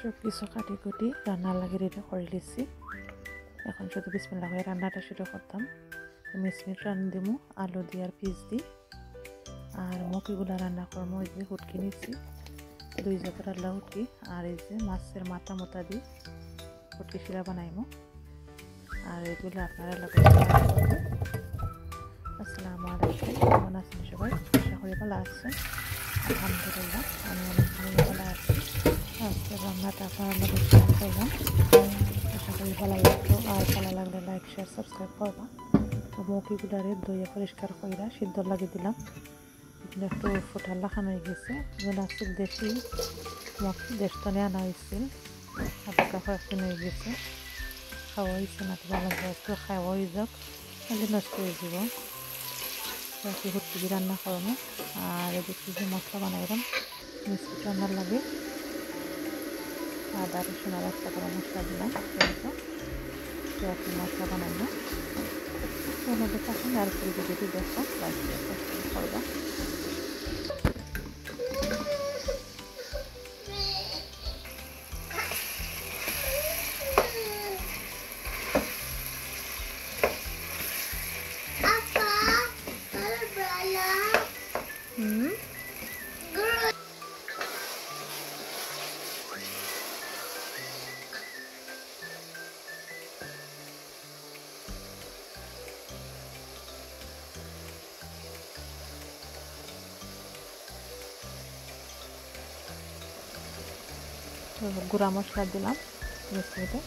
সব কিছু কাটি কুটি রান্নার লাগে রেডি করে লিছি। এখন শুধু বিসমিল্লাহ করে রান্নাটা শুরু করতাম। মিসমিট রান্না দিমু আলু দিয়ে আর পিস দিই। আর মুখিগুলা রান্না করবো। এই যে হুটকি নিচ্ছি, 2 জাতের আল্লাহ হুটকি। আর এই যে মাছের মাথা মোটা দিয়ে হুটকি শিরা বানাইমু। আর এগুলো আপনারা লাগে। আসসালামু আলাইকুম, কেমন আছেন সবাই? আশা করি ভালো আছেন। আলহামদুলিল্লাহ আমি অনেক ভালো আছি। আজকে রান্নাটা আপনারা লগে শেয়ার করলাম, আশা করি ভালো লাগলো। আর ভালো লাগলে লাইক শেয়ার সাবস্ক্রাইব করবা। তো মুখিগুলারে ধুয়ে পরিষ্কার কইরা সিদ্ধ লাগিয়ে দিলাম। একটু ফোটা লাখানো হয়ে গেছে। এগুলো আসছিল দেশি মুখি, দেশতনে আনা হয়েছিল। হালকা কয়েকদিন হয়ে গেছে, খাওয়া হয়েছে না। তো ভালো একটু খাওয়া হয়ে যাক, তাহলে নষ্ট হয়ে যাব। হুটকি রান্না করবো। আর এদিকে যে মশলা বানাইলাম মিষ্টি রান্নার লাগে, আদা রসুন আর একটা গরম মশলা দিলাম। মশলা বানাইবো। এর মধ্যে থাকুন আর একটু যদি দেখো লাইক করবা। গুঁড়া মশলা দিলাম মিক্সিতে,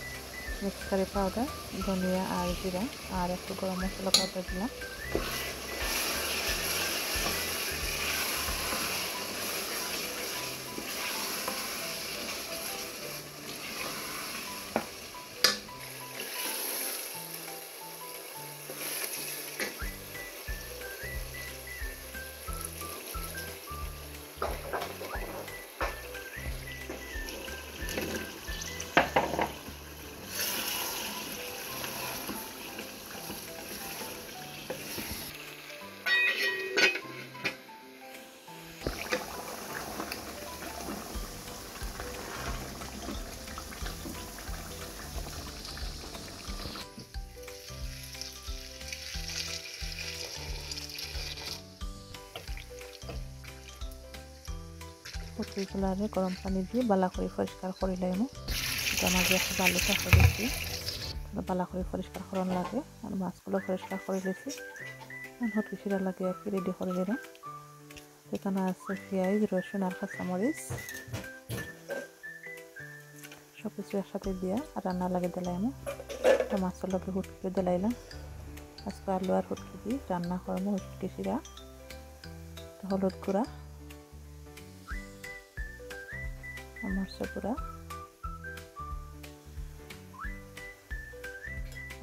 মিক্স কারি পাউডার, ধনিয়া আর জিরা, আর একটু গরম মশলা পাউডার দিলাম। হুটকিগুলারে গরম পানি দিয়ে বালা করে পরিষ্কার করে লাইমু। এটা মাঝে একটু বালু থাকে বেশি, বালা করে পরিষ্কার করার লাগে। আর মাছগুলো পরিষ্কার করে লেছি। হুটকি শিরা লাগে আর কি রেডি করে দিলাম। এখানে আছে পেঁয়াজ, রসুন আর কাঁচামরিচ, সব কিছু একসাথে দিয়া রান্না লাগে দিলাইমু। মাছের লগে হুটকি দিলাইলাম। আজকে আলু আর হুটকি দিয়ে রান্না করবো হুটকি শিরা। হলুদ গুঁড়া, মরচের গুঁড়া,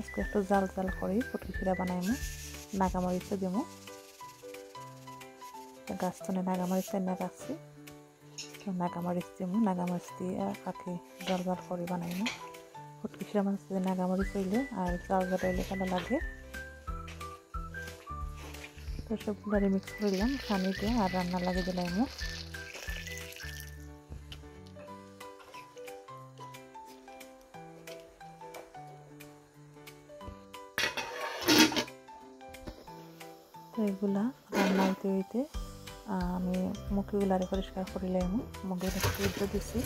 আজকে একটু জাল জাল করে হুটকি শিরা বানাইমু। নাগামরিচও দিমু, গাছ তনে নাগামরিচ এনে রাখছি, নাগামরিচ দিমু। নাগামরিচ দিয়ে কাকে জাল জাল করে বানাইমু হুটকি শিরা। মাছ নাগামরিচ হইলে আর জাল জাল হইলে ভালো লাগে। তো সবগুলো মিক্স করলাম পানি দিয়ে আর রান্না লাগিয়ে দিলাম। তো এগুলা রান্না হইতে হইতে আমি মুখিগুলারে পরিষ্কার করিলাম। মুখগুলো সিদ্ধ দিছি,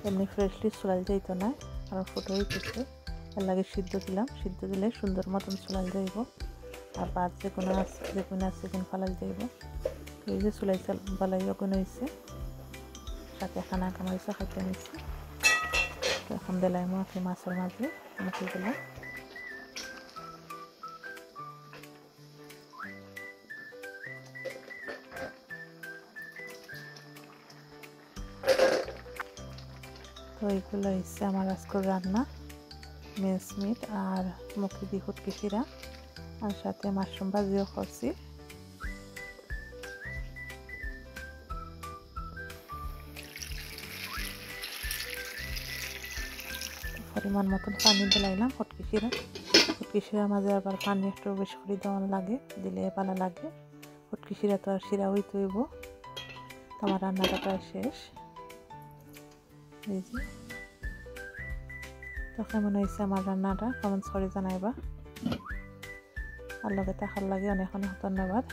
এমনি ফ্রেশলি চুলাল যাইত না, কারণ ফুটো হইতেছে। এর লাগে সিদ্ধ দিলাম। সিদ্ধ দিলে সুন্দর মতন চুলাল যাইব। আর বাদ যে কোনো আছে কোন ফালাল যাইব। এই যে চুলাই চাল বালাই অগুন হয়েছে, সাথে খানা কামাইছে খাইতে নিচ্ছি। তো এখন দিলাম মাছের মাঝে মুখিগুলা। তো এইগুলো হচ্ছে আমার আজকের রান্না, মিট আর মুখি দিয়ে হুটকি শিরা, আর সাথে মাশরুম ভাজিও করছি। পরিমাণ মতন পানি দিলাইলাম হুটকি শিরার মাঝে আবার পানি একটু বেশি করে দেওয়া লাগে, দিলে ভালো লাগে। হুটকি শিরা তো আর শিরা হইতে হইব। আমার রান্নাটা প্রায় শেষ। এই যে তো কেমন হয়েছে আমার রান্নাটা কমেন্টস করে জানাইবা আর লগে থাকার লাগে অনেক অনেক ধন্যবাদ।